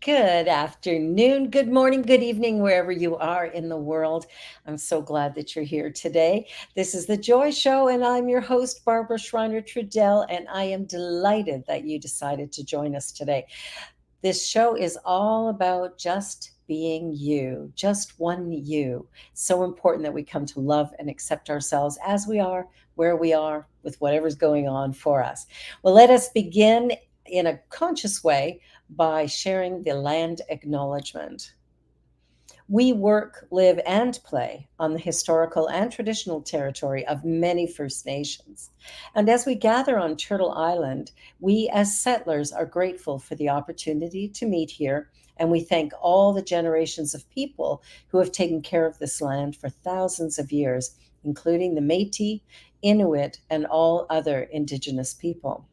Good afternoon, good morning, good evening, wherever you are in the world. I'm so glad that you're here today. This is The Joy Show, and I'm your host, Barbara Schreiner Trudell, and I am delighted that you decided to join us today. This show is all about just being you, just one you. So important that we come to love and accept ourselves as we are, where we are, with whatever's going on for us. Well, let us begin in a conscious way by sharing the land acknowledgement. We work, live, and play on the historical and traditional territory of many First Nations. And as we gather on Turtle Island, we as settlers are grateful for the opportunity to meet here, and we thank all the generations of people who have taken care of this land for thousands of years, including the Métis, Inuit, and all other Indigenous people.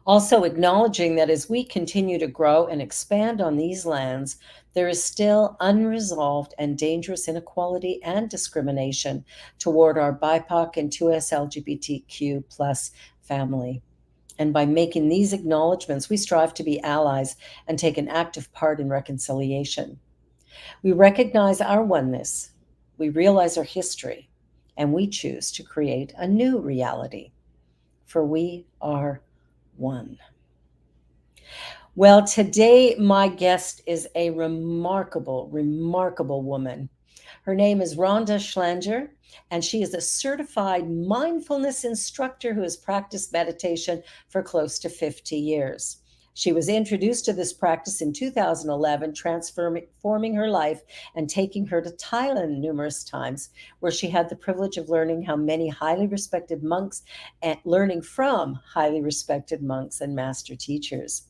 Also, acknowledging that as we continue to grow and expand on these lands, there is still unresolved and dangerous inequality and discrimination toward our BIPOC and 2S LGBTQ plus family. And by making these acknowledgments, we strive to be allies and take an active part in reconciliation. We recognize our oneness, we realize our history, and we choose to create a new reality. For we are one. Well, today my guest is a remarkable, remarkable woman. Her name is Rhonda Schlanger, and she is a certified mindfulness instructor who has practiced meditation for close to 50 years. She was introduced to this practice in 2011, transforming her life and taking her to Thailand numerous times, where she had the privilege of learning how many highly respected monks and learning from highly respected monks and master teachers.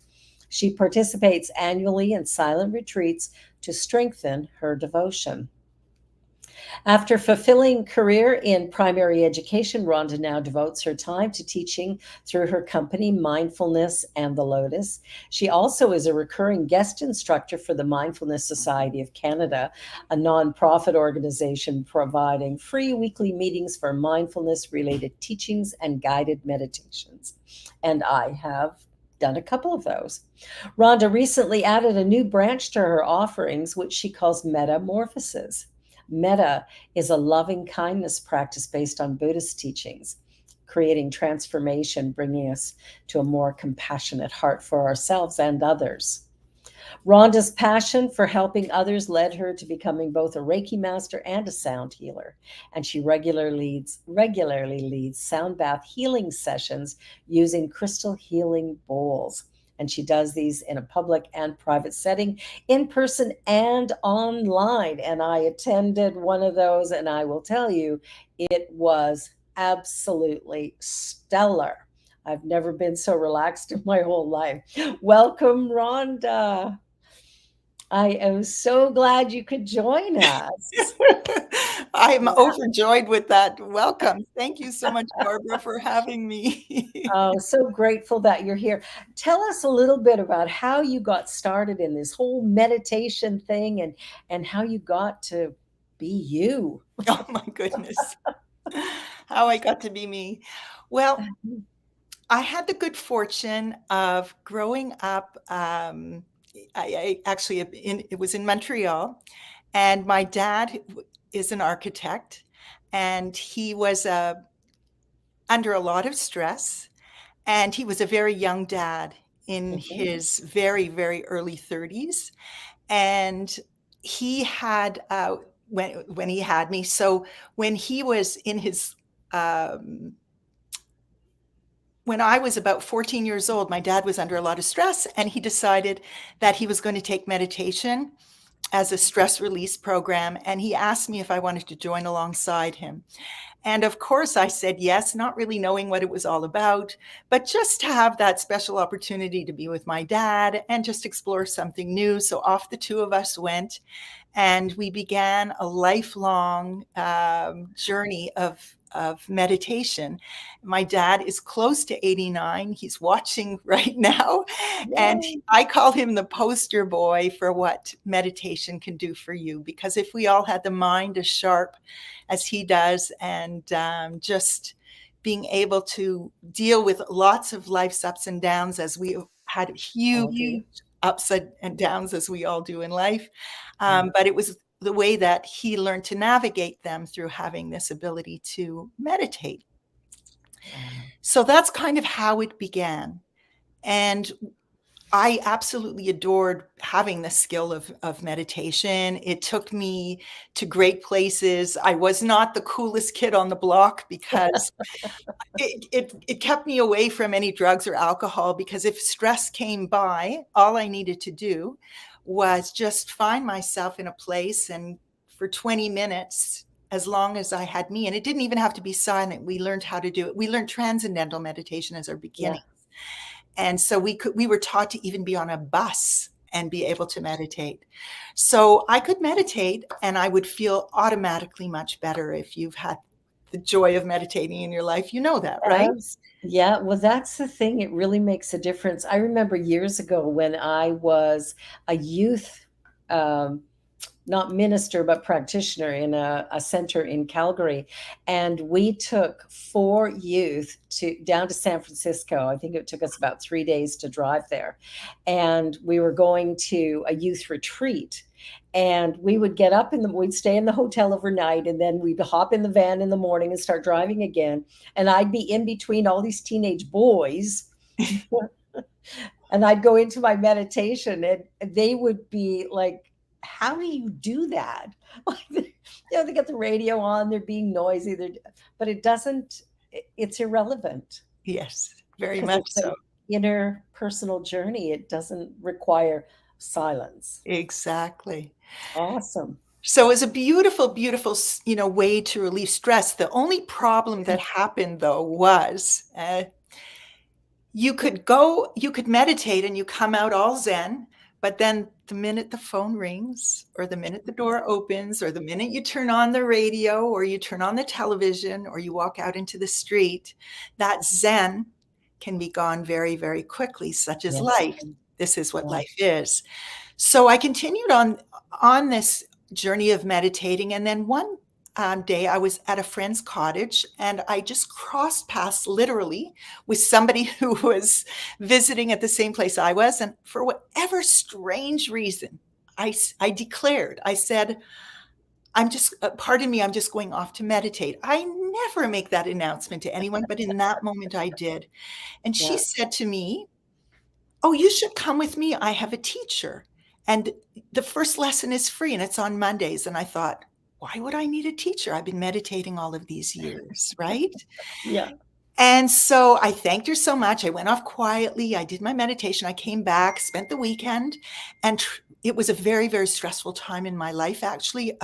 She participates annually in silent retreats to strengthen her devotion. After fulfilling career in primary education, Rhonda now devotes her time to teaching through her company, Mindfulness and the Lotus. She also is a recurring guest instructor for the Mindfulness Society of Canada, a nonprofit organization providing free weekly meetings for mindfulness-related teachings and guided meditations. And I have done a couple of those. Rhonda recently added a new branch to her offerings, which she calls METTA-Morphosis. Metta is a loving kindness practice based on Buddhist teachings, creating transformation, bringing us to a more compassionate heart for ourselves and others. Rhonda's passion for helping others led her to becoming both a Reiki Master and a sound healer, and she regularly leads sound bath healing sessions using crystal healing bowls. And she does these in a public and private setting, in person and online. And I attended one of those, and I will tell you, it was absolutely stellar. I've never been so relaxed in my whole life. Welcome, Rhonda. I am so glad you could join us. I'm overjoyed with that. Welcome. Thank you so much, Barbara, for having me. Oh, so grateful that you're here. Tell us a little bit about how you got started in this whole meditation thing and how you got to be you. Oh my goodness. How I got to be me. Well, I had the good fortune of growing up. I actually it was in Montreal, and my dad is an architect, and he was under a lot of stress, and he was a very young dad in his very, very early 30s. And he had, when he had me, so when he was in his, when I was about 14 years old, my dad was under a lot of stress, and he decided that he was going to take meditation as a stress release program. And he asked me if I wanted to join alongside him. And of course I said yes, not really knowing what it was all about, but just to have that special opportunity to be with my dad and just explore something new. So off the two of us went, and we began a lifelong journey of meditation. My dad is close to 89. He's watching right now. And I call him the poster boy for what meditation can do for you. Because if we all had the mind as sharp as he does, and just being able to deal with lots of life's ups and downs, as we had huge ups and downs as we all do in life. Mm. But it was the way that he learned to navigate them through having this ability to meditate. Wow. So that's kind of how it began. And I absolutely adored having the skill of meditation. It took me to great places. I was not the coolest kid on the block because it kept me away from any drugs or alcohol, because if stress came by, all I needed to do was just find myself in a place, and for 20 minutes, as long as I had me, and it didn't even have to be silent. We learned how to do it. We learned transcendental meditation as our Yeah. beginning. And so we were taught to even be on a bus and be able to meditate. So I could meditate and I would feel automatically much better. If you've had the joy of meditating in your life, you know that, right? Yeah, well, that's the thing. It really makes a difference. I remember years ago when I was a youth, um, not minister, but practitioner in a center in Calgary. And we took 4 youth down to San Francisco. I think it took us about 3 days to drive there. And we were going to a youth retreat. And we would get up we'd stay in the hotel overnight, and then we'd hop in the van in the morning and start driving again. And I'd be in between all these teenage boys. And I'd go into my meditation, and they would be like, how do you do that? Like, they got the radio on, they're being noisy, but it doesn't, it's irrelevant Yes, very because much it's so. an inner personal journey. It doesn't require silence. Exactly. Awesome. So it's a beautiful, beautiful, way to relieve stress. The only problem that happened, though, was you could meditate and you come out all zen, but then the minute the phone rings, or the minute the door opens, or the minute you turn on the radio, or you turn on the television, or you walk out into the street, that zen can be gone very, very quickly, such as Yes. life. This is what Yeah. life is. So I continued on this journey of meditating, and then one day I was at a friend's cottage, and I just crossed paths literally with somebody who was visiting at the same place I was. And for whatever strange reason, I declared, I said, pardon me, I'm just going off to meditate. I never make that announcement to anyone, but in that moment I did. And she Yeah. said to me, oh, you should come with me. I have a teacher. And the first lesson is free, and it's on Mondays. And I thought, why would I need a teacher? I've been meditating all of these years, right? Yeah. And so I thanked her so much. I went off quietly. I did my meditation. I came back, spent the weekend, and it was a very, very stressful time in my life. Actually,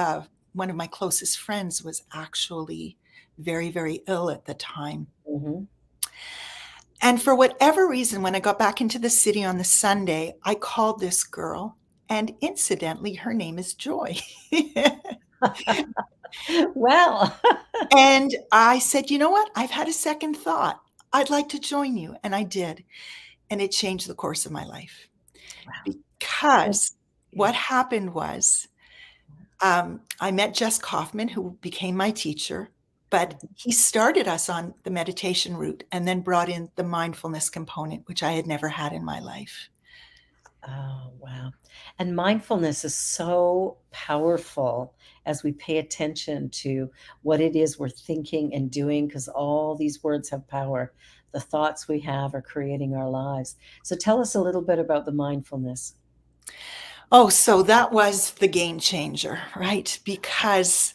one of my closest friends was actually very, very ill at the time. Mm-hmm. And for whatever reason, when I got back into the city on the Sunday, I called this girl, and incidentally, her name is Joy. Well, And I said, you know what? I've had a second thought. I'd like to join you. And I did. And it changed the course of my life. wow. Because what Yeah. happened was, I met Jess Kaufman, who became my teacher, but he started us on the meditation route and then brought in the mindfulness component, which I had never had in my life. Oh, wow. And mindfulness is so powerful as we pay attention to what it is we're thinking and doing, because all these words have power. The thoughts we have are creating our lives. So tell us a little bit about the mindfulness. Oh, so that was the game changer, right? Because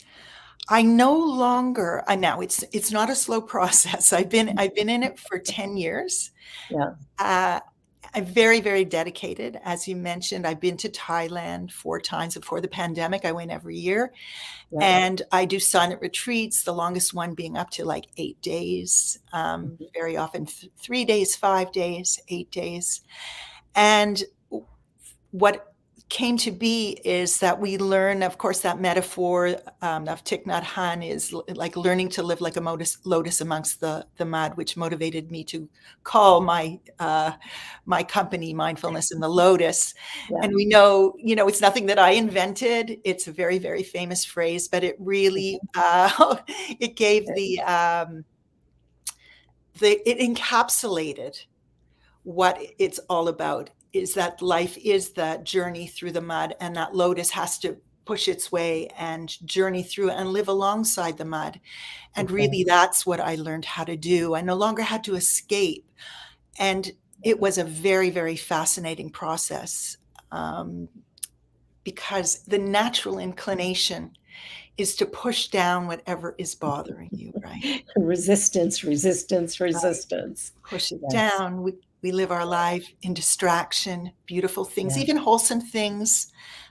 I no longer, now it's not a slow process. I've been in it for 10 years. Yeah, I'm very, very dedicated. As you mentioned, I've been to Thailand 4 times before the pandemic. I went every year. yeah. And I do silent retreats, the longest one being up to like 8 days, Mhm. very often 3 days, 5 days, 8 days. And what came to be is that we learn, of course, that metaphor of Thich Nhat Hanh is like learning to live like a lotus amongst the mud, which motivated me to call my my company Mindfulness in the Lotus. Yeah. And we know, it's nothing that I invented. It's a very, very famous phrase, but it really it gave it encapsulated what it's all about. that life is the journey through the mud, and that lotus has to push its way and journey through and live alongside the mud. And Okay. really, that's what I learned how to do. I no longer had to escape. And it was a very, very fascinating process, because the natural inclination is to push down whatever is bothering you, right? Resistance, resistance, Right. resistance. Push it Yes. down. We live our life in distraction, beautiful things, Yeah. even wholesome things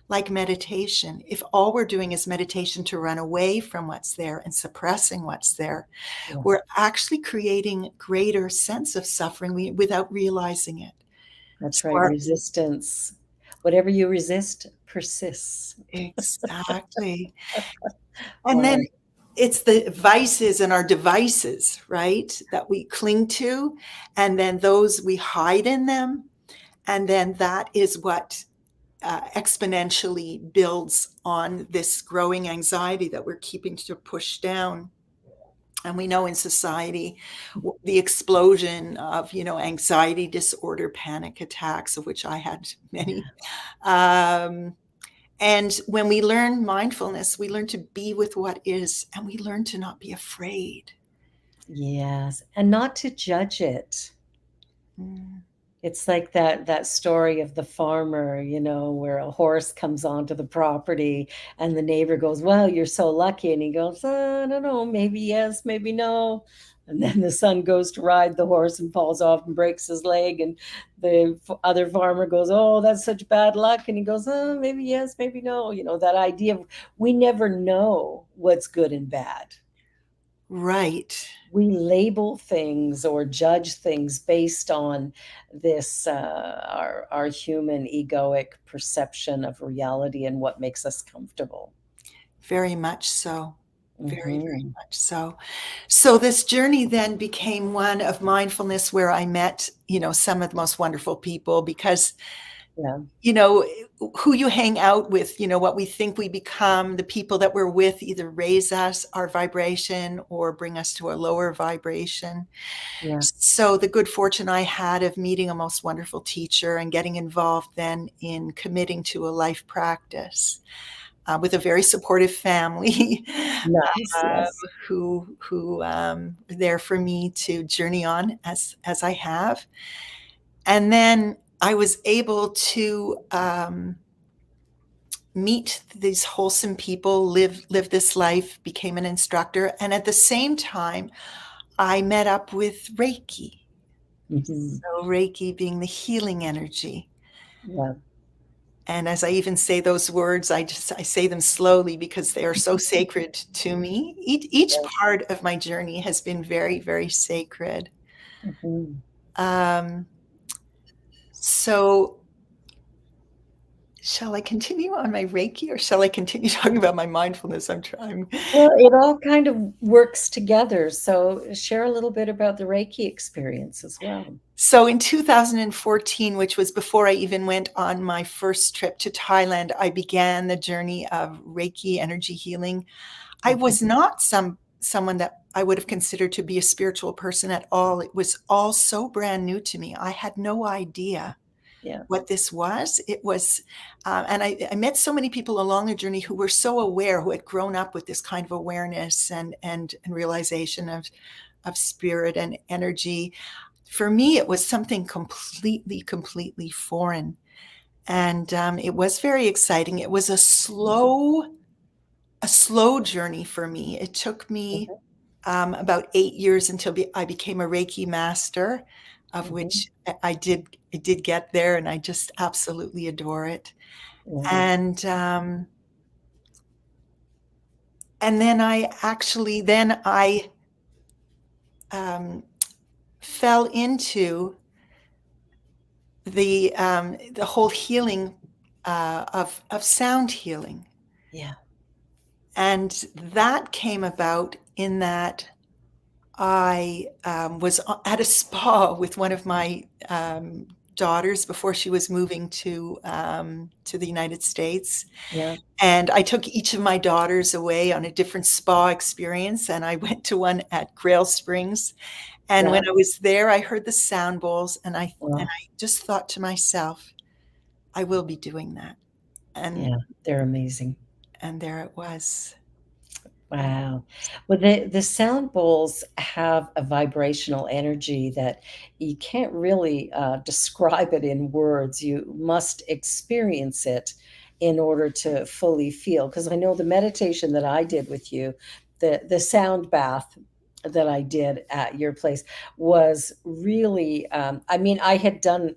like meditation. If all we're doing is meditation to run away from what's there and suppressing what's there, Yeah. we're actually creating greater sense of suffering without realizing it. That's So right. Resistance. Whatever you resist persists. exactly. And then Wow. it's the vices and our devices, right, that we cling to, and then those we hide in them. And then that is what exponentially builds on this growing anxiety that we're keeping to push down. And we know in society the explosion of, anxiety disorder, panic attacks, of which I had many. Um, and when we learn mindfulness, we learn to be with what is, and we learn to not be afraid. Yes. And not to judge it. Mm. It's like that story of the farmer, where a horse comes onto the property and the neighbor goes, "Well, you're so lucky." And he goes, "I don't know, maybe yes, maybe no." And then the son goes to ride the horse and falls off and breaks his leg. And the other farmer goes, "Oh, that's such bad luck." And he goes, "Oh, maybe yes, maybe no." That idea of we never know what's good and bad. Right. We label things or judge things based on this our human egoic perception of reality and what makes us comfortable. Very much so. Very, very Hmm. much so. So this journey then became one of mindfulness where I met, some of the most wonderful people, because Yeah, you know who you hang out with, what we think we become, the people that we're with either raise us, our vibration, or bring us to a lower vibration. yeah. So the good fortune I had of meeting a most wonderful teacher and getting involved then in committing to a life practice, with a very supportive family, Nice. Yes. who were there for me to journey on as I have. And then I was able to meet these wholesome people, live this life, became an instructor, and at the same time, I met up with Reiki. Hmm. So Reiki being the healing energy. Yeah. And as I even say those words, I say them slowly because they are so sacred to me. Each Yes. part of my journey has been very, very sacred. Hmm. Um, so shall I continue on my Reiki, or shall I continue talking about my mindfulness? I'm trying. Well, it all kind of works together. So share a little bit about the Reiki experience as well. So in 2014, which was before I even went on my first trip to Thailand, I began the journey of Reiki energy healing. I Hmm. was not someone that I would have considered to be a spiritual person at all. It was all so brand new to me. I had no idea Yeah. what this was. It was, and I met so many people along the journey who were so aware, who had grown up with this kind of awareness and realization of spirit and energy. For me, it was something completely, completely foreign. And it was very exciting. It was a slow journey for me. It took me Hmm. about 8 years until I became a Reiki Master, of Hmm. which I did get there, and I just absolutely adore it. Yeah. And then I um, fell into the whole healing of sound healing. Yeah. And that came about in that I was at a spa with one of my daughters before she was moving to the United States. Yeah. And I took each of my daughters away on a different spa experience. And I went to one at Grail Springs. And Yeah. when I was there, I heard the sound bowls, and Well, I just thought to myself, I will be doing that. And yeah, they're amazing. there it was. Wow. Well, the sound bowls have a vibrational energy that you can't really describe it in words. You must experience it in order to fully feel. Because I know the meditation that I did with you, the sound bath that I did at your place was really, I mean, I had done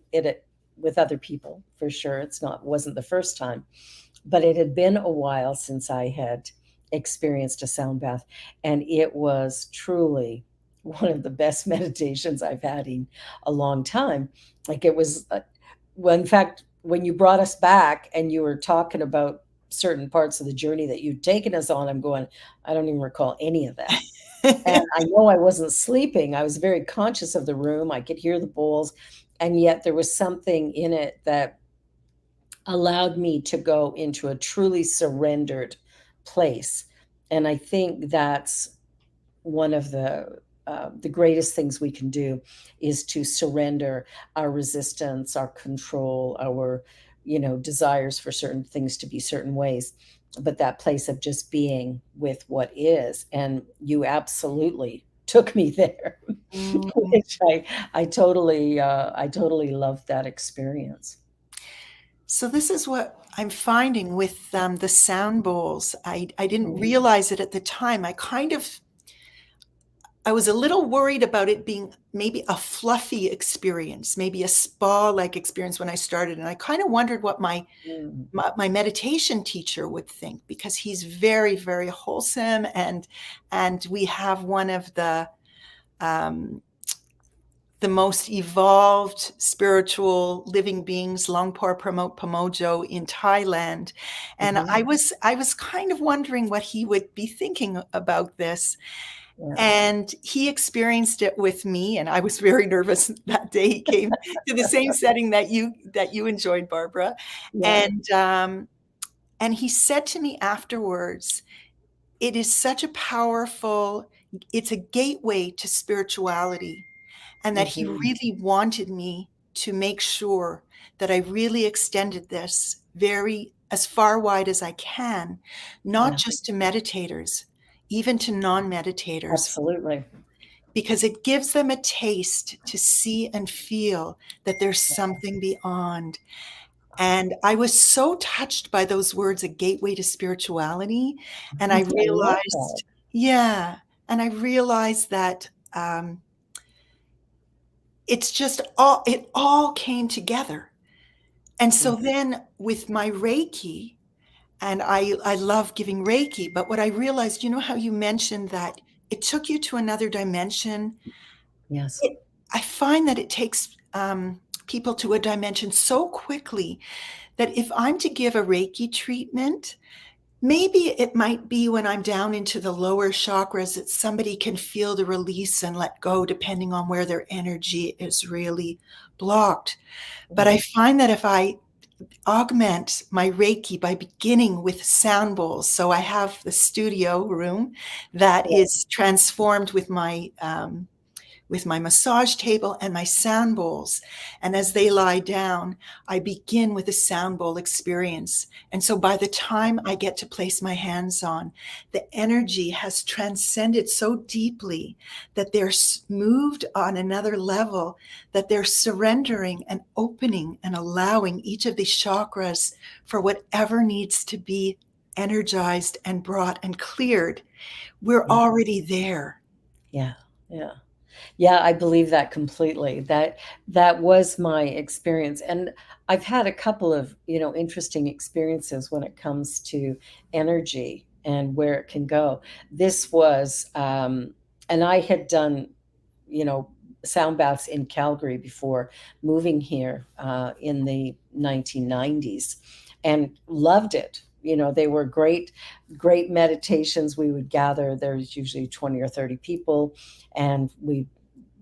with other people for sure. Wasn't the first time, but it had been a while since I had experienced a sound bath, and it was truly one of the best meditations I've had in a long time. Like it was, well, in fact, when you brought us back and you were talking about certain parts of the journey that you'd taken us on, I'm going, I don't even recall any of that. And I know I wasn't sleeping. I was very conscious of the room. I could hear the bowls, and yet there was something in it that allowed me to go into a truly surrendered place. And I think that's one of the greatest things we can do is to surrender our resistance, our control, our desires for certain things to be certain ways. But that place of just being with what is, and you absolutely took me there, Mm. which I totally loved that experience. So this is what I'm finding with the sound bowls. I didn't Mhm. realize it at the time. I was a little worried about it being maybe a fluffy experience, maybe a spa-like experience when I started. And I kind of wondered what Mm. my meditation teacher would think, because he's very, very wholesome, and we have one of um, the most evolved spiritual living beings, Longpor Pramot Pamojo, in Thailand. And Mhm. I was kind of wondering what he would be thinking about this. Yeah. And he experienced it with me, and I was very nervous that day. He came to the same setting that you enjoyed, Barbara. Yeah. And he said to me afterwards, it is such a powerful, it's a gateway to spirituality, and that he Mhm. really wanted me to make sure that I really extended this very as far wide as I can, not Yeah. just to meditators, even to non-meditators, Absolutely. because it gives them a taste to see and feel that there's something beyond. And I was so touched by those words, a gateway to spirituality. And I I love that. realized, yeah, and I realized that it all came together. And Yeah. so then with my Reiki, and I love giving Reiki, but what I realized, you know how you mentioned that it took you to another dimension? Yes. It, I find that it takes people to a dimension so quickly that if I'm to give a Reiki treatment, maybe it might be when I'm down into the lower chakras that somebody can feel the release and let go, depending on where their energy is really blocked. But Yeah. I find that if I augment my Reiki by beginning with sound bowls, so I have the studio room that Yeah. is transformed with my massage table and my sound bowls. And as they lie down, I begin with a sound bowl experience. And so by the time I get to place my hands on, the energy has transcended so deeply that they're moved on another level, that they're surrendering and opening and allowing each of these chakras for whatever needs to be energized and brought and cleared. We're Yeah. already there. Yeah. Yeah. Yeah, I believe that completely. That was my experience, and I've had a couple of, interesting experiences when it comes to energy and where it can go. This was, and I had done, you know, sound baths in Calgary before moving here in the 1990s, and loved it. They were great, great meditations. We would gather. There's usually 20 or 30 people, and we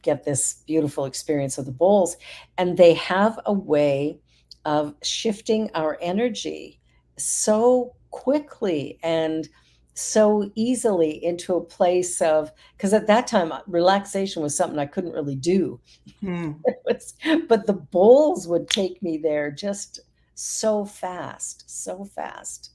get this beautiful experience of the bowls. And they have a way of shifting our energy so quickly and so easily into a place of, because at that time relaxation was something I couldn't really do. Hmm. It was, but the bowls would take me there just so fast, so fast.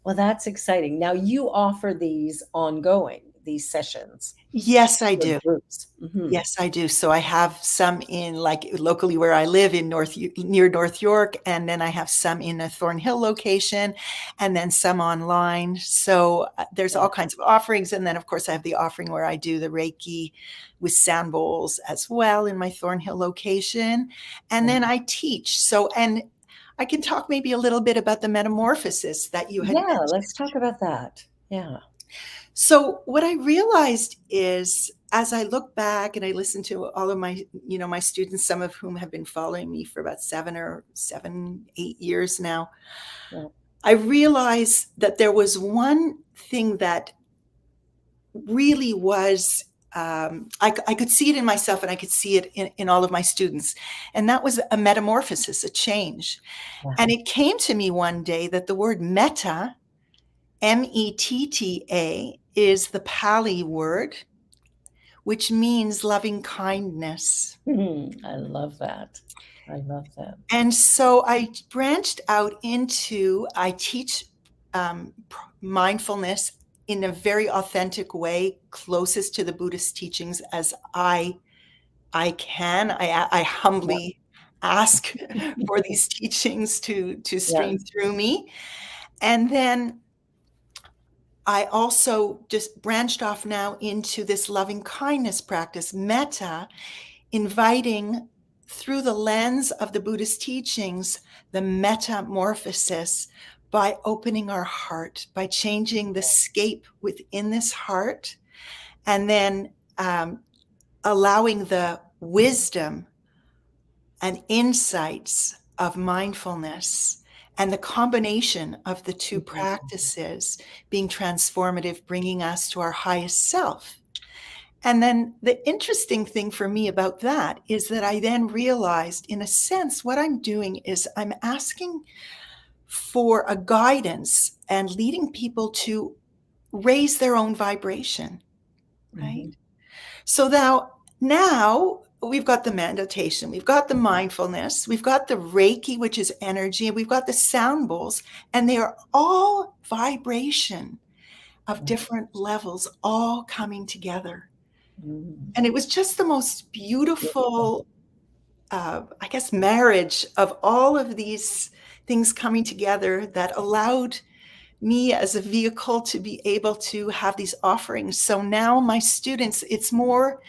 Well, that's exciting. Now you offer these ongoing, these sessions Yes, I for do. groups. Hmm. Yes, I do. So I have some in like locally where I live in near North York, and then I have some in a Thornhill location, and then some online. So there's Yeah. all kinds of offerings, and then of course I have the offering where I do the Reiki with sound bowls as well in my Thornhill location, and Yeah. then I teach. So and I can talk maybe a little bit about the metamorphosis that you had Yeah, let's mentioned. talk about that. Yeah. So what I realized is as I look back and I listen to all of my, my students, some of whom have been following me for about 8 years now, Yeah. I realized that there was one thing that really was, I could see it in myself and I could see it in all of my students. And that was a metamorphosis, a change. Yeah. And it came to me one day that the word metta, METTA, is the Pali word, which means loving kindness. I love that. I love that. And so I branched out into, I teach mindfulness in a very authentic way, closest to the Buddhist teachings as I can. I Yeah. humbly ask for these teachings to Yeah. stream through me. And then I also just branched off now into this loving kindness practice, metta, inviting through the lens of the Buddhist teachings, the metamorphosis by opening our heart, by changing the scape within this heart, and then allowing the wisdom and insights of mindfulness and the combination of the two Mhm. practices being transformative, bringing us to our highest self. And then the interesting thing for me about that is that I then realized, in a sense, what I'm doing is I'm asking for a guidance and leading people to raise their own vibration, right? Mhm. So now we've got the meditation, we've got the mindfulness, we've got the Reiki, which is energy, and we've got the sound bowls, and they are all vibration of Yeah. different levels, all coming together. Mm. And it was just the most Beautiful. beautiful, I guess, marriage of all of these things coming together that allowed me as a vehicle to be able to have these offerings. So now my students, it's more,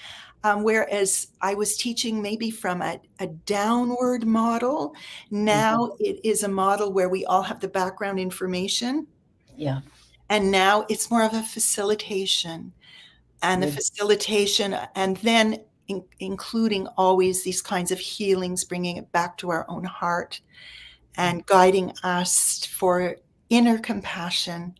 whereas I was teaching maybe from a downward model, Mhm. now it is a model where we all have the background information. Yeah. And now it's more of a facilitation and the Good. facilitation, and then including always these kinds of healings, bringing it back to our own heart and guiding us for inner compassion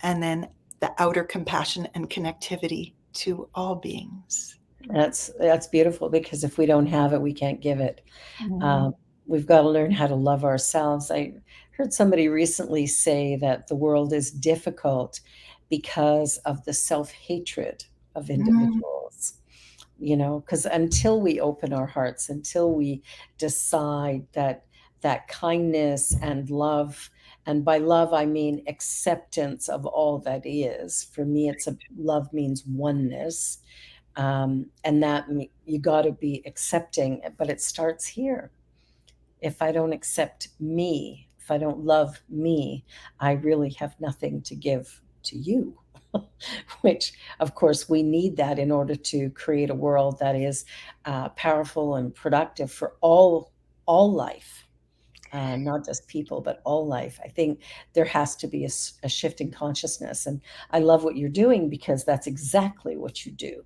and then the outer compassion and connectivity to all beings. That's beautiful, because if we don't have it, we can't give it. Mm. Um, we've got to learn how to love ourselves. I heard somebody recently say that the world is difficult because of the self-hatred of Mm. individuals. Because until we open our hearts, until we decide that kindness and love, and by love I mean acceptance of all that is. For me, it's a love means oneness, and you got to be accepting, but it starts here. If I don't accept me, if I don't love me, I really have nothing to give to you. Which, of course, we need that in order to create a world that is powerful and productive for all life, not just people, but all life. I think there has to be a shift in consciousness, and I love what you're doing, because that's exactly what you do.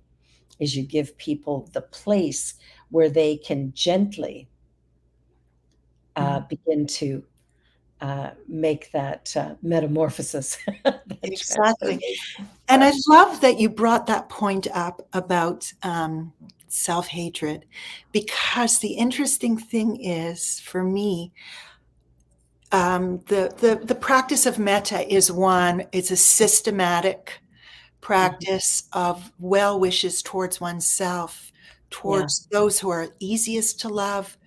Is you give people the place where they can gently Mm. begin to make that metamorphosis, that Exactly. transformation. And I love that you brought that point up about self hatred, because the interesting thing is for me, The practice of metta is one. It's a systematic practice of well wishes towards oneself, Yeah. towards those who are easiest to love, Yeah.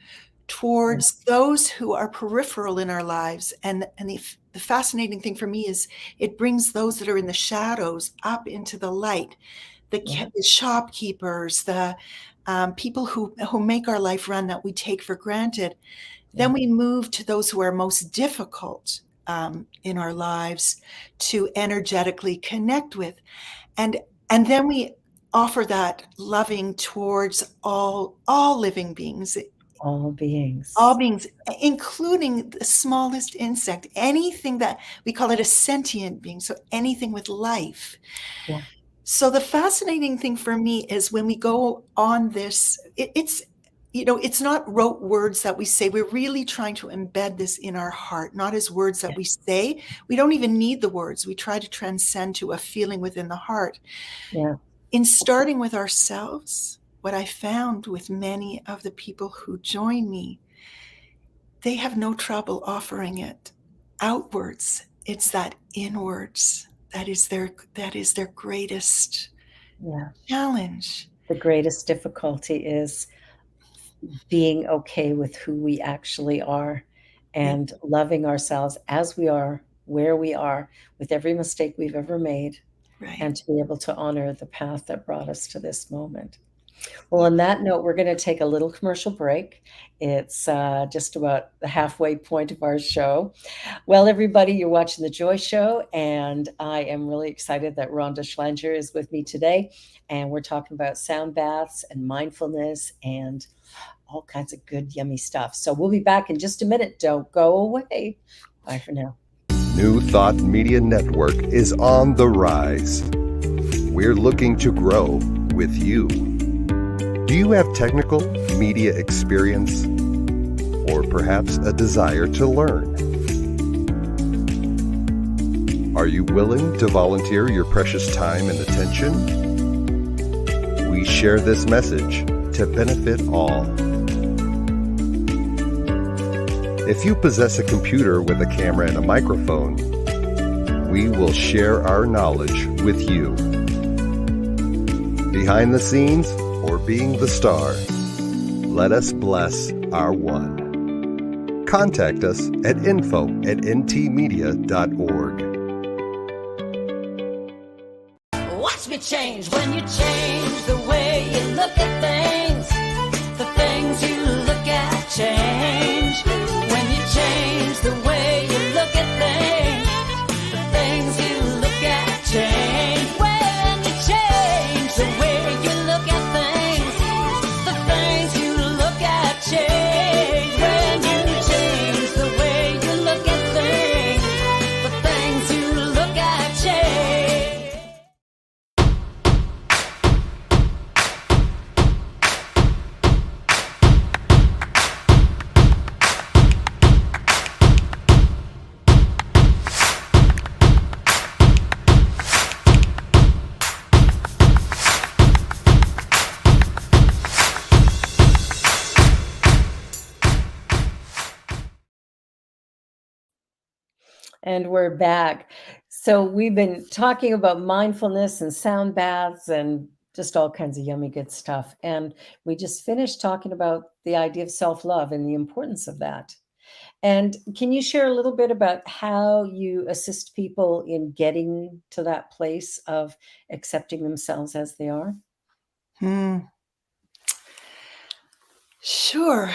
towards those who are peripheral in our lives. And the fascinating thing for me is it brings those that are in the shadows up into the light, Yeah. the shopkeepers, the people who make our life run that we take for granted. Yeah. Then we move to those who are most difficult in our lives to energetically connect with. And then we offer that loving towards all living beings, All beings. including the smallest insect, anything that we call it a sentient being, so anything with life. Yeah. So the fascinating thing for me is when we go on this, it's not rote words that we say. We're really trying to embed this in our heart, not as words that we Yes. say. We don't even need the words. We try to transcend to a feeling within the heart. Yeah. In starting with ourselves, what I found with many of the people who join me, they have no trouble offering it outwards. It's that inwards that is their greatest Yeah. challenge. The greatest difficulty is being okay with who we actually are Yeah, and loving ourselves as we are, where we are, with every mistake we've ever made, right. and to be able to honor the path that brought us to this moment. Well, on that note, we're going to take a little commercial break. It's just about the halfway point of our show. Well, everybody, you're watching The Joy Show, and I am really excited that Rhonda Schlanger is with me today. And we're talking about sound baths and mindfulness and all kinds of good, yummy stuff. So we'll be back in just a minute. Don't go away. Bye for now. New Thought Media Network is on the rise. We're looking to grow with you. Do you have technical media experience or perhaps a desire to learn? Are you willing to volunteer your precious time and attention? We share this message to benefit all. If you possess a computer with a camera and a microphone, we will share our knowledge with you. Behind the scenes or being the star, let us bless our one. Contact us at info@ntmedia.org. Watch me change when you change the way you look at things. The things you look at change. When you change the way you look at things, the things you look at change. When you change the way you look at things, the things you look at change. When you change the way you look at things, the things you look at change. And we're back. So we've been talking about mindfulness and sound baths and just all kinds of yummy good stuff. And we just finished talking about the idea of self-love and the importance of that. And can you share a little bit about how you assist people in getting to that place of accepting themselves as they are? Sure.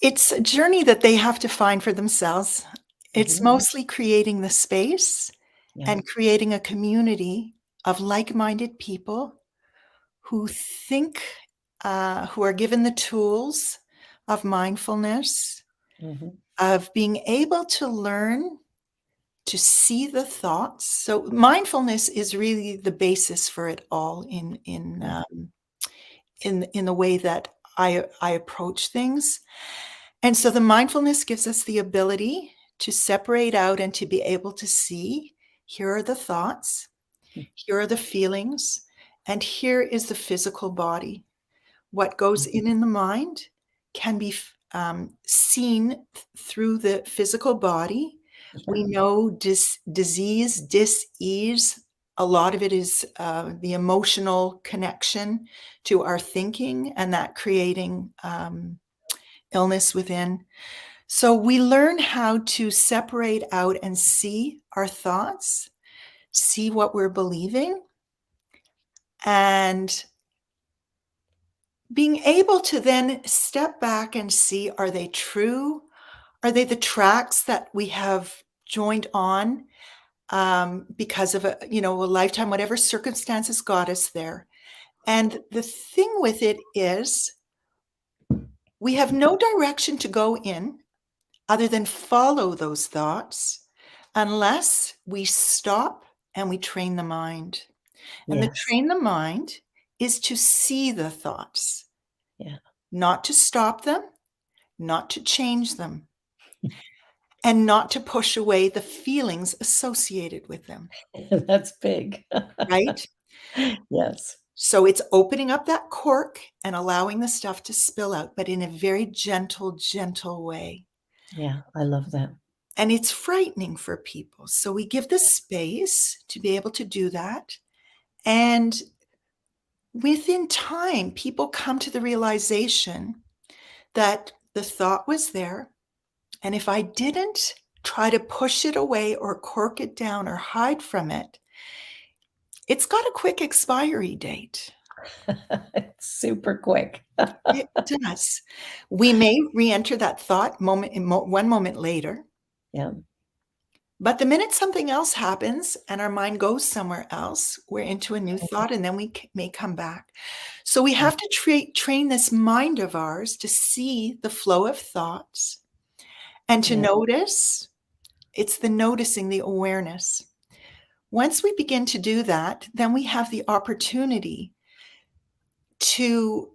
It's a journey that they have to find for themselves. It's Mhm. mostly creating the space Yeah. and creating a community of like-minded people who think, who are given the tools of mindfulness, Mhm. of being able to learn to see the thoughts. So mindfulness is really the basis for it all Yeah. in the way that I approach things. And so the mindfulness gives us the ability to separate out and to be able to see, here are the thoughts, here are the feelings, and here is the physical body. what goes in the mind can be seen through the physical body. We know disease, dis-ease, a lot of it is the emotional connection to our thinking and that creating illness within. So we learn how to separate out and see our thoughts, see what we're believing, and being able to then step back and see, are they true? Are they the tracks that we have joined on because of a lifetime, whatever circumstances got us there? And the thing with it is we have no direction to go in other than follow those thoughts unless we stop and we train the mind. And the train the mind is to see the thoughts, not to stop them, not to change them, and not to push away the feelings associated with them. That's big. Right? Yes. So it's opening up that cork and allowing the stuff to spill out, but in a very gentle, gentle way. Yeah, I love that. And it's frightening for people. So we give the space to be able to do that. And within time, people come to the realization that the thought was there. And if I didn't try to push it away or cork it down or hide from it, it's got a quick expiry date. It's super quick. It does. We may re-enter that thought one moment later. Yeah. But the minute something else happens and our mind goes somewhere else, we're into a new thought, and then we may come back. So we have to train this mind of ours to see the flow of thoughts and to notice. It's the noticing, the awareness. Once we begin to do that, then we have the opportunity to,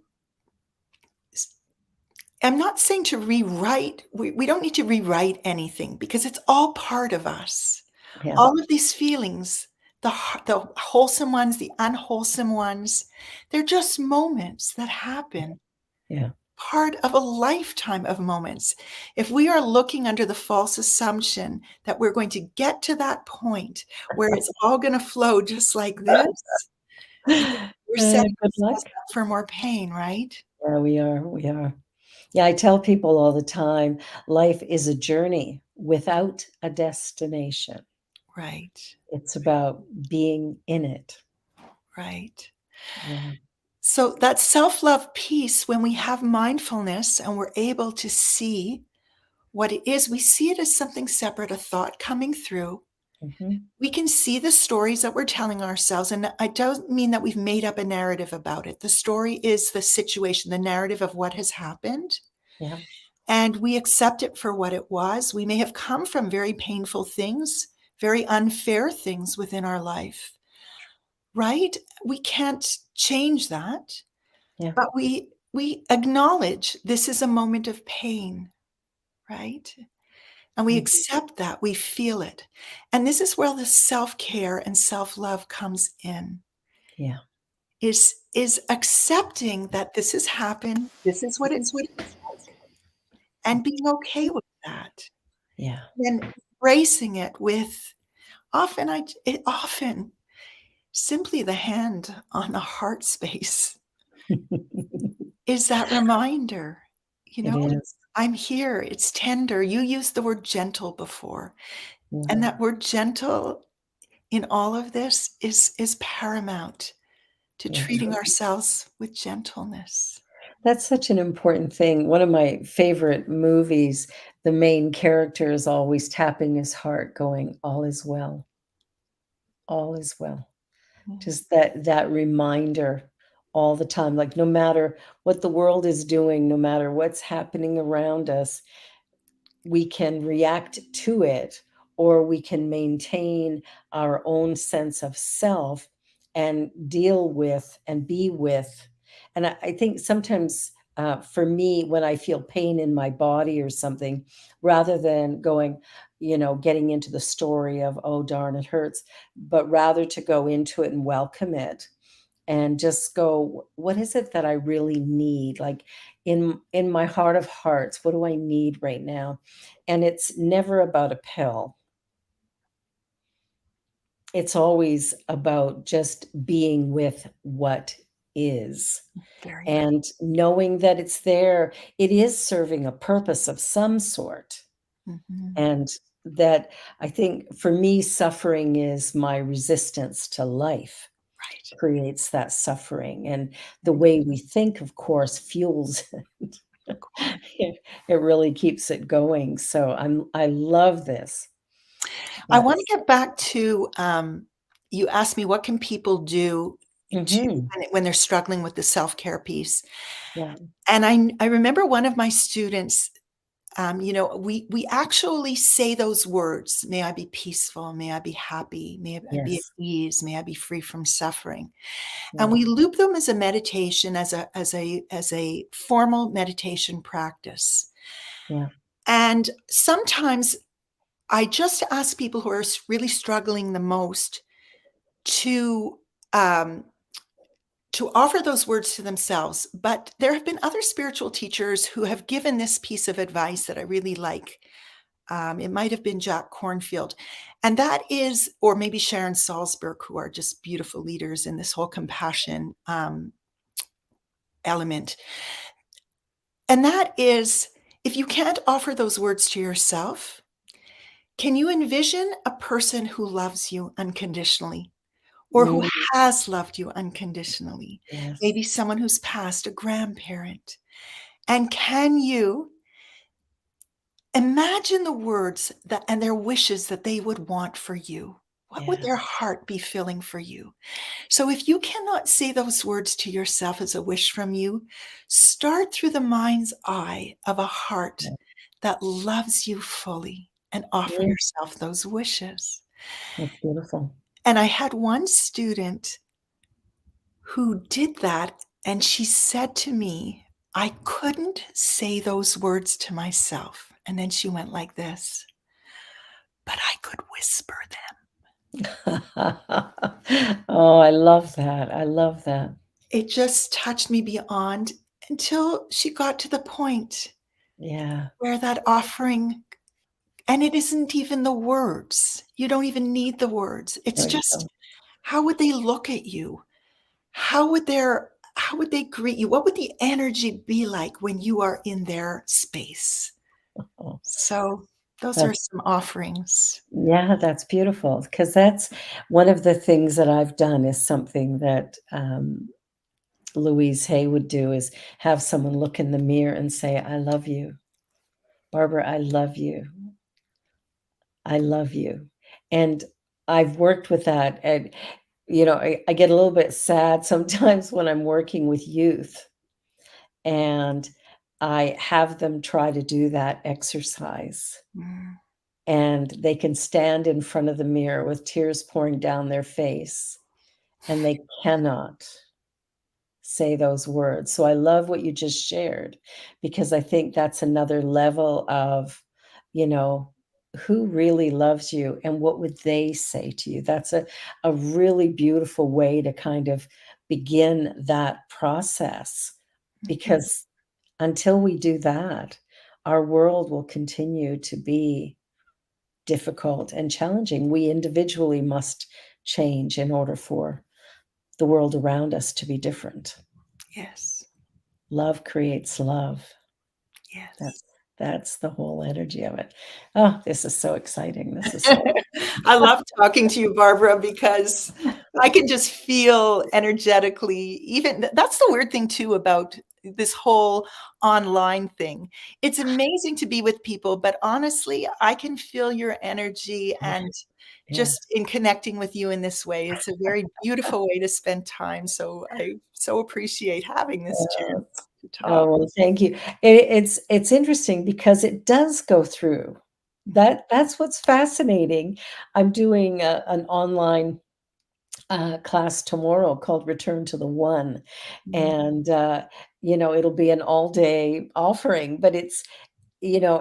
I'm not saying to rewrite. We don't need to rewrite anything because it's all part of us. Yeah. All of these feelings, the wholesome ones, the unwholesome ones, they're just moments that happen. Yeah. Part of a lifetime of moments. If we are looking under the false assumption that we're going to get to that point where it's all going to flow just like this, we're setting ourselves up for more pain, right? Yeah, we are. We are. Yeah, I tell people all the time, life is a journey without a destination. Right. It's about being in it. Right. Yeah. So that self-love piece, when we have mindfulness and we're able to see what it is, we see it as something separate, a thought coming through. Mm-hmm. We can see the stories that we're telling ourselves. And I don't mean that we've made up a narrative about it. The story is the situation, the narrative of what has happened. Yeah. And we accept it for what it was. We may have come from very painful things, very unfair things within our life. Right? We can't change that. Yeah. But we acknowledge this is a moment of pain, right? And we accept that, we feel it. And this is where the self-care and self-love comes in. Yeah. Is accepting that this has happened, this is what it's like, and being okay with that. Yeah. And embracing it with often simply the hand on the heart space is that reminder, It is. I'm here, it's tender. You used the word gentle before. Yeah. And that word gentle in all of this is paramount to treating ourselves with gentleness. That's such an important thing. One of my favorite movies, the main character is always tapping his heart, going, all is well. All is well. Just that reminder all the time, like no matter what the world is doing, no matter what's happening around us, we can react to it, or we can maintain our own sense of self and deal with and be with. And I think sometimes for me, when I feel pain in my body or something, rather than going, getting into the story of, oh, darn, it hurts, but rather to go into it and welcome it and just go, what is it that I really need? Like in my heart of hearts, what do I need right now? And it's never about a pill. It's always about just being with what is. Very good. And knowing that it's there, it is serving a purpose of some sort. Mhm. And that I think for me, suffering is my resistance to life, Right. creates that suffering. And the way we think, of course, fuels it. Of course. It really keeps it going. So I love this. I want Yes. to get back to, you asked me what can people do to Hmm. when they're struggling with the self-care piece. Yeah. And I remember one of my students, we actually say those words, "May I be peaceful, may I be happy, may I be at Yes. ease, may I be free from suffering." And Yeah. we loop them as a meditation, as a formal meditation practice. Yeah. And sometimes I just ask people who are really struggling the most to, um, to offer those words to themselves. But there have been other spiritual teachers who have given this piece of advice that I really like. It might have been Jack Cornfield, and that is, or maybe Sharon Salzberg, who are just beautiful leaders in this whole compassion element. And that is, if you can't offer those words to yourself, can you envision a person who loves you unconditionally or who Mm, has loved you unconditionally? yes. Maybe someone who's passed, a grandparent. And can you imagine the words that and their wishes that they would want for you? What would their Yes. heart be feeling for you? So if you cannot say those words to yourself as a wish from you, start through the mind's eye of a heart Yeah. that loves you fully and offer Yeah. yourself those wishes. That's beautiful. And I had one student who did that, and she said to me, "I couldn't say those words to myself." And then she went like this, "But I could whisper them." Oh, I love that. I love that. It just touched me beyond until she got to the point Yeah. where that offering, and it isn't even the words. You don't even need the words. It's There you just, go. how would they look at you? How would they greet you? What would the energy be like when you are in their space? Oh, So, those are that's some offerings. yeah, that's beautiful because that's one of the things that I've done is something that Louise Hay would do is have someone look in the mirror and say, I love you. Barbara, I love you. I love you. And I've worked with that. And, I get a little bit sad sometimes when I'm working with youth and I have them try to do that exercise. Mm, And they can stand in front of the mirror with tears pouring down their face, and they cannot say those words. So I love what you just shared because I think that's another level of, you know, who really loves you and what would they say to you? That's a really beautiful way to kind of begin that process mhm. because until we do that, our world will continue to be difficult and challenging. We individually must change in order for the world around us to be different. Yes, Love creates love. yes. That's that's the whole energy of it. Oh, this is so exciting. This is so I love talking to you, Barbara, because I can just feel energetically, even that's the weird thing too about this whole online thing. It's amazing to be with people, but honestly, I can feel your energy and yeah. just in connecting with you in this way. It's a very beautiful way to spend time. So I so appreciate having this chance to Oh, talk. well, thank you. It's interesting because it does go through. That's what's fascinating. I'm doing an online class tomorrow called Return to the One. Mhm. And, it'll be an all day offering, but it's,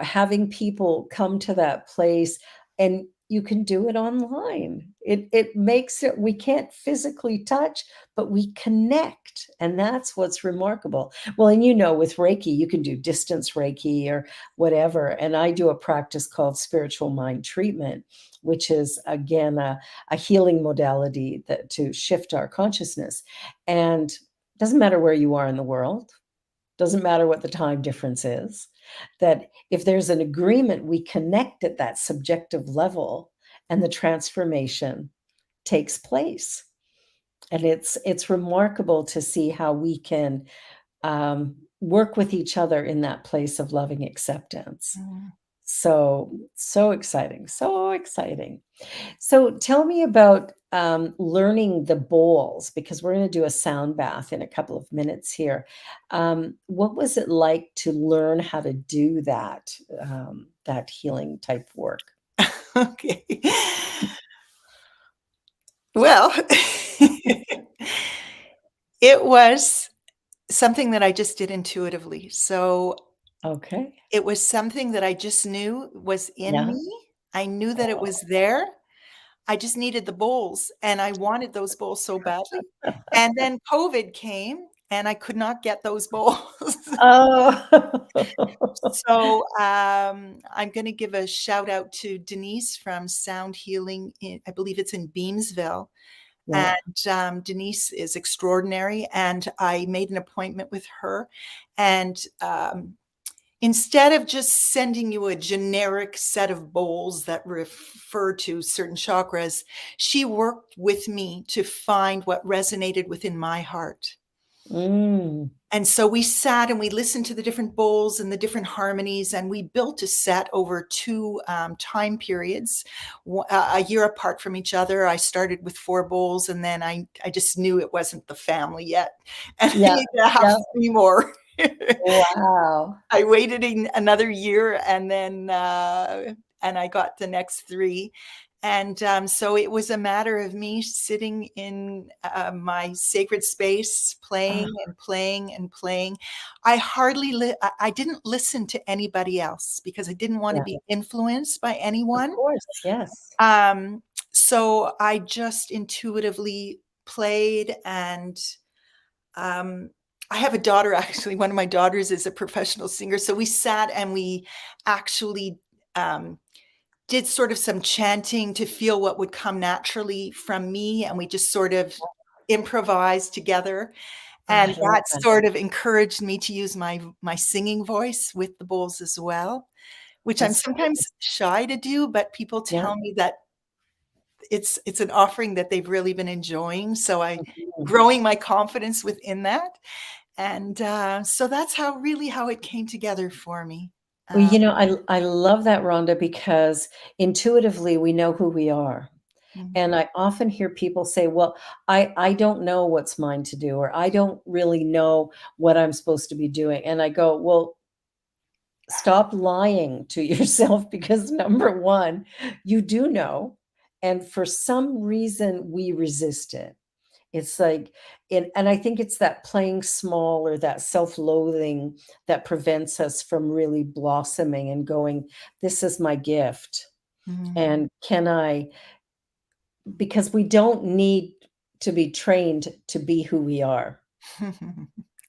having people come to that place and you can do it online. It makes it, we can't physically touch, but we connect. And that's what's remarkable. Well, and with Reiki, you can do distance Reiki or whatever. And I do a practice called spiritual mind treatment, which is again a healing modality to shift our consciousness. And it doesn't matter where you are in the world, doesn't matter what the time difference is, that if there's an agreement, we connect at that subjective level and the transformation takes place. And it's remarkable to see how we can work with each other in that place of loving acceptance. So exciting, so exciting. So tell me about learning the bowls, because we're going to do a sound bath in a couple of minutes here. What was it like to learn how to do that, that healing type work? Okay. Well, it was something that I just did intuitively. So Okay. it was something that I just knew was in Yeah. me. I knew that it was there. I just needed the bowls, and I wanted those bowls so badly. And then COVID came, and I could not get those bowls. Oh. So, I'm gonna give a shout out to Denise from Sound Healing I believe it's in Beamsville. Yeah. And, Denise is extraordinary, and I made an appointment with her, and, instead of just sending you a generic set of bowls that refer to certain chakras, she worked with me to find what resonated within my heart. Mm. And so we sat and we listened to the different bowls and the different harmonies, and we built a set over 2 time periods, a year apart from each other. I started with 4 bowls, and then I just knew it wasn't the family yet, and I Yeah. needed to have Yeah. 3 more. Wow. I waited another year, and then and I got the next 3. And so it was a matter of me sitting in my sacred space, Oh, playing and playing and playing. I hardly I didn't listen to anybody else because I didn't want to yeah. be influenced by Of anyone. course. Yes. So I just intuitively played, and I have a daughter, actually. One of my daughters is a professional singer. So we sat and we actually did sort of some chanting to feel what would come naturally from me. And we just sort of improvised together. Oh, And I love that that. sort of encouraged me to use my singing voice with the bowls as well, which I'm That's sometimes shy to do, but people yeah. tell me that it's an offering that they've really been enjoying. So I Mhm. growing my confidence within that. And, so that's how it came together for me. Well, Uh, I love that, Rhonda, because intuitively we know who we are. mhm. And I often hear people say, well, I don't know what's mine to do, or I don't really know what I'm supposed to be doing. And I go, well, stop lying to yourself, because number one, you do know. And for some reason, we resist it. It's like, and I think it's that playing small or that self-loathing that prevents us from really blossoming and going, this is my gift. Mhm. And can I, because we don't need to be trained to be who we are.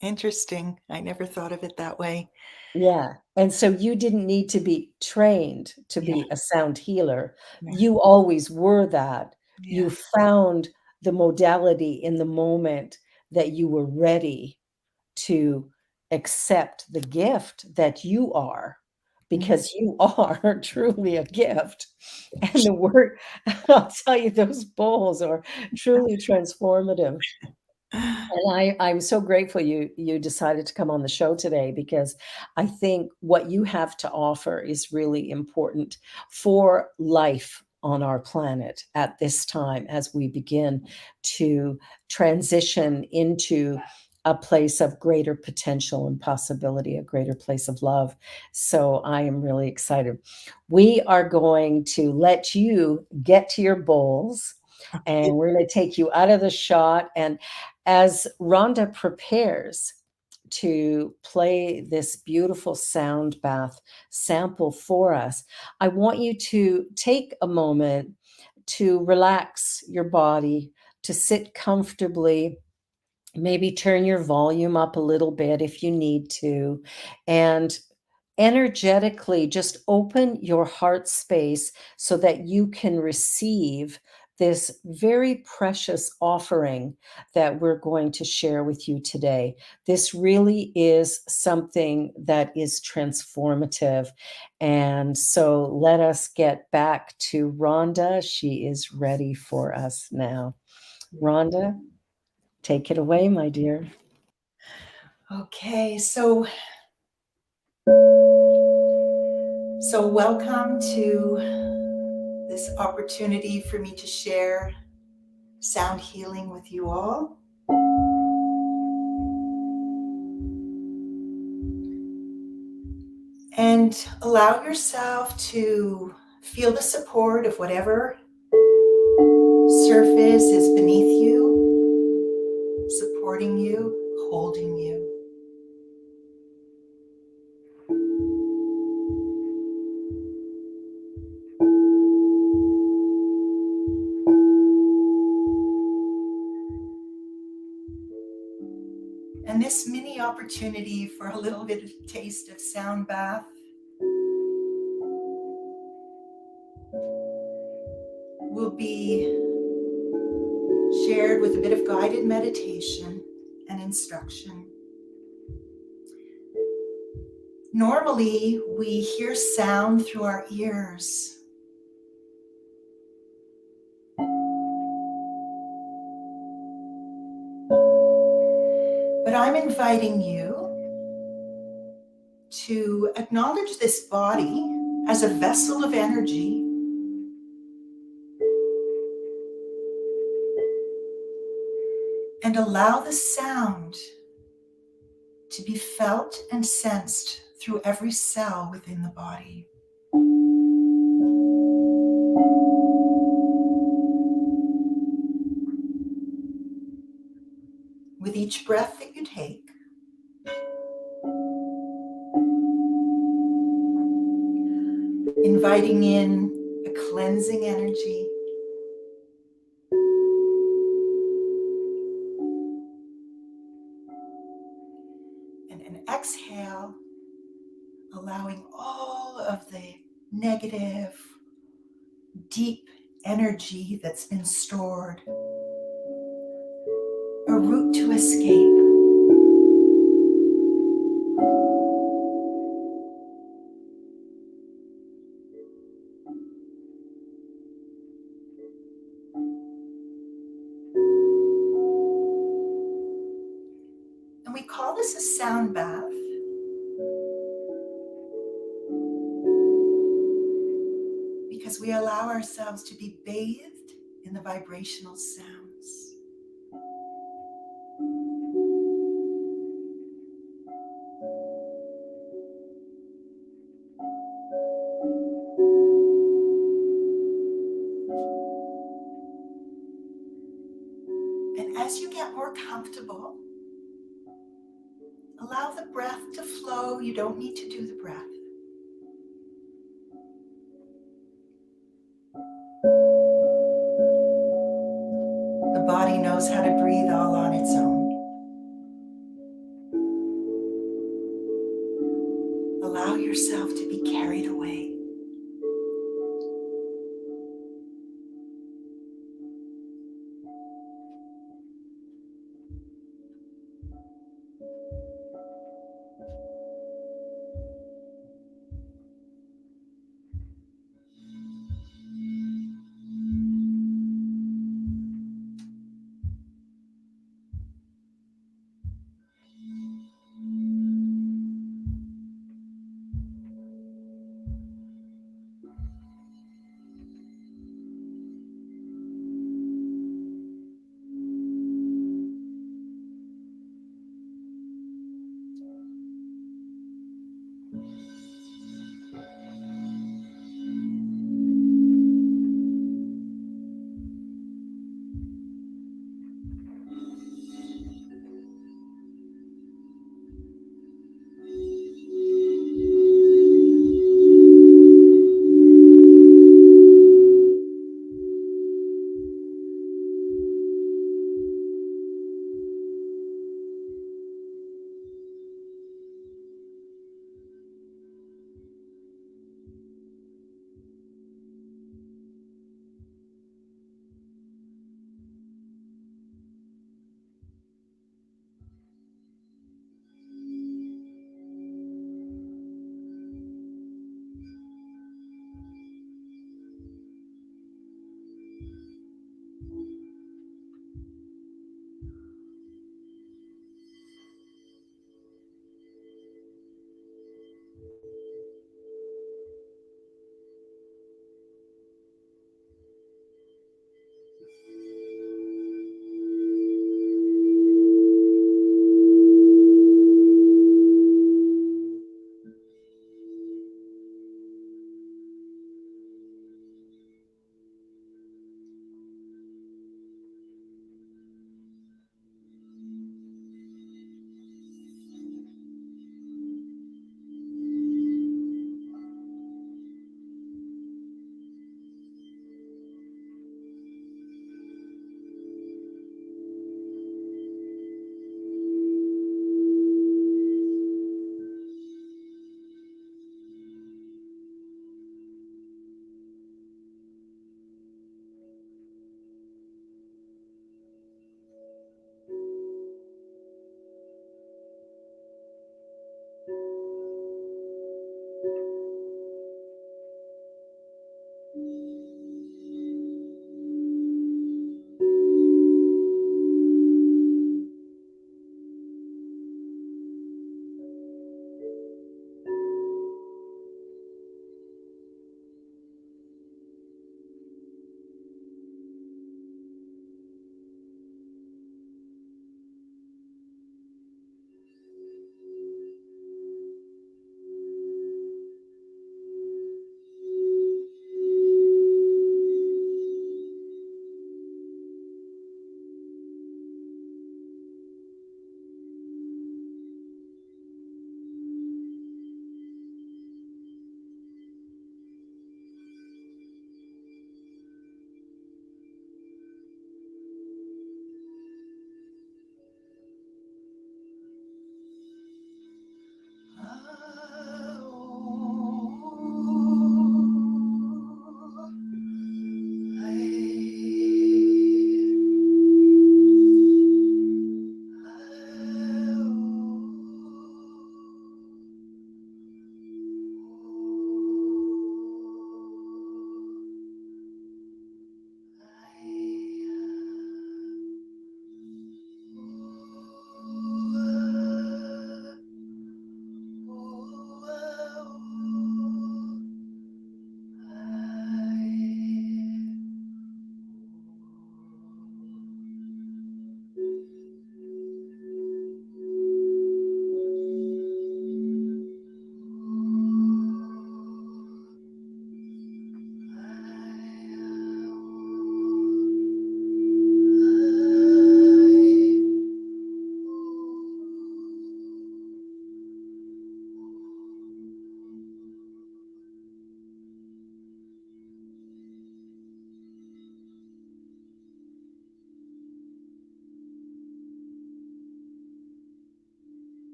Interesting. I never thought of it that way. Yeah. And so you didn't need to be trained to Yeah, be a sound healer. yeah, You always were that. yeah. You found the modality in the moment that you were ready to accept the gift that you are, Mhm. because you are truly a gift. And the word, I'll tell you, those bowls are truly transformative. And I'm so grateful you decided to come on the show today, because I think what you have to offer is really important for life on our planet at this time, as we begin to transition into a place of greater potential and possibility, a greater place of love. So I am really excited. We are going to let you get to your bowls, and we're going to take you out of the shot. And as Rhonda prepares, to play this beautiful sound bath sample for us, I want you to take a moment to relax your body, to sit comfortably, maybe turn your volume up a little bit if you need to, and energetically just open your heart space so that you can receive this very precious offering that we're going to share with you today. This really is something that is transformative. And so let us get back to Rhonda. She is ready for us now. Rhonda, take it away, my dear. Okay, so welcome to this opportunity for me to share sound healing with you all. And allow yourself to feel the support of whatever surface is beneath you, supporting you, holding you. And this mini opportunity for a little bit of taste of sound bath will be shared with a bit of guided meditation and instruction. Normally, we hear sound through our ears. But I'm inviting you to acknowledge this body as a vessel of energy and allow the sound to be felt and sensed through every cell within the body. With each breath that you take, inviting in a cleansing energy, and an exhale, allowing all of the negative, deep energy that's been stored, a route to escape. And we call this a sound bath because we allow ourselves to be bathed in the vibrational sounds. And as you get more comfortable, allow the breath to flow. You don't need to do the breath. The body knows how to breathe all on its own. Allow yourself to be carried away.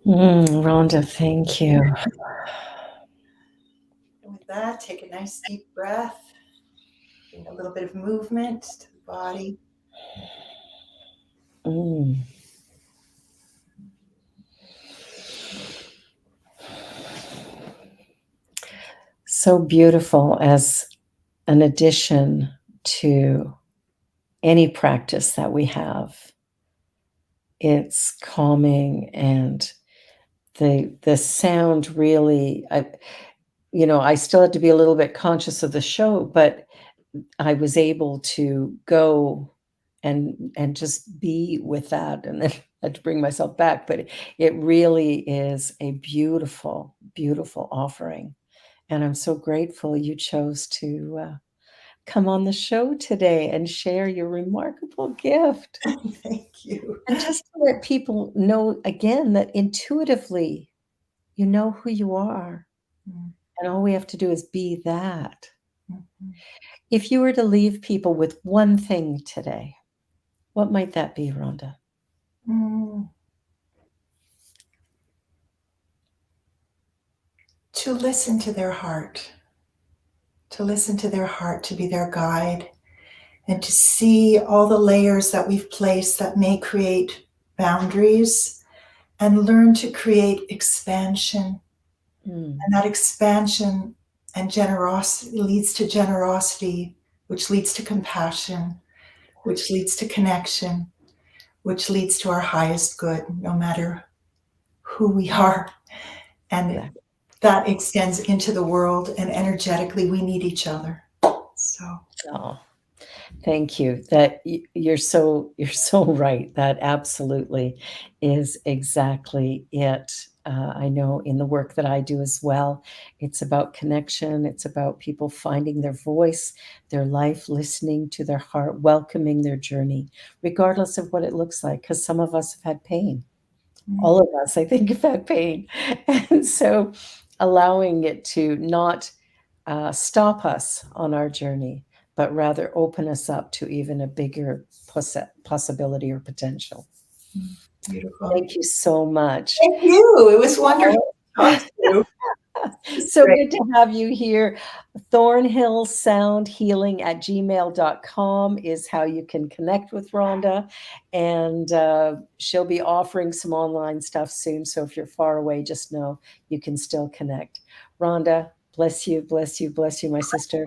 Rhonda, thank you. And with that, take a nice deep breath. Bring a little bit of movement to the body. So beautiful as an addition to any practice that we have. It's calming, and the sound really, I still had to be a little bit conscious of the show, but I was able to go and just be with that, and then I had to bring myself back. But it really is a beautiful, beautiful offering. And I'm so grateful you chose to come on the show today and share your remarkable gift. Thank you. And just to let people know again that intuitively, you know who you are. And all we have to do is be that. If you were to leave people with one thing today, what might that be, Rhonda? To listen to their heart. To listen to their heart, to be their guide, and to see all the layers that we've placed that may create boundaries, and learn to create expansion. And that expansion and generosity leads to generosity, which leads to compassion, which leads to connection, which leads to our highest good, no matter who we are. And that extends into the world, and energetically we need each other. So thank you. That you're so right. That absolutely is exactly it. I know in the work that I do as well, it's about connection. It's about people finding their voice, their life, listening to their heart, welcoming their journey, regardless of what it looks like. Because some of us have had pain. All of us, I think, have had pain. And so allowing it to not stop us on our journey, but rather open us up to even a bigger possibility or potential. beautiful. Thank you so much. Thank you. It was wonderful to talk to you. So good to have you here. thornhillsoundhealing@gmail.com is how you can connect with Rhonda. And she'll be offering some online stuff soon. So if you're far away, just know you can still connect. Rhonda, bless you, bless you, bless you, my sister.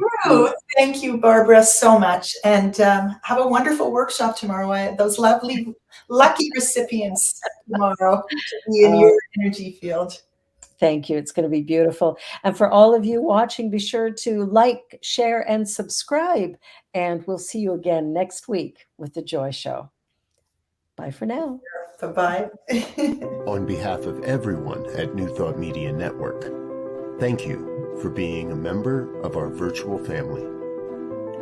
Thank you, Barbara, so much. And have a wonderful workshop tomorrow. Those lovely, lucky recipients tomorrow to be in your energy field. Thank you. It's going to be beautiful. And for all of you watching, be sure to like, share, and subscribe. And we'll see you again next week with The Joy Show. Bye for now. Bye-bye. On behalf of everyone at New Thought Media Network, thank you for being a member of our virtual family.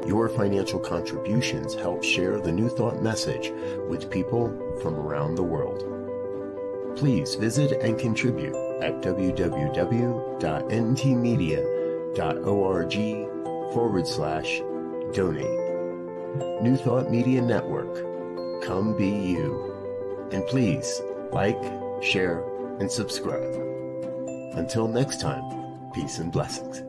Your financial contributions help share the New Thought message with people from around the world. Please visit and contribute at www.ntmedia.org/donate. New Thought Media Network. Come be you. And please like, share, and subscribe. Until next time, peace and blessings.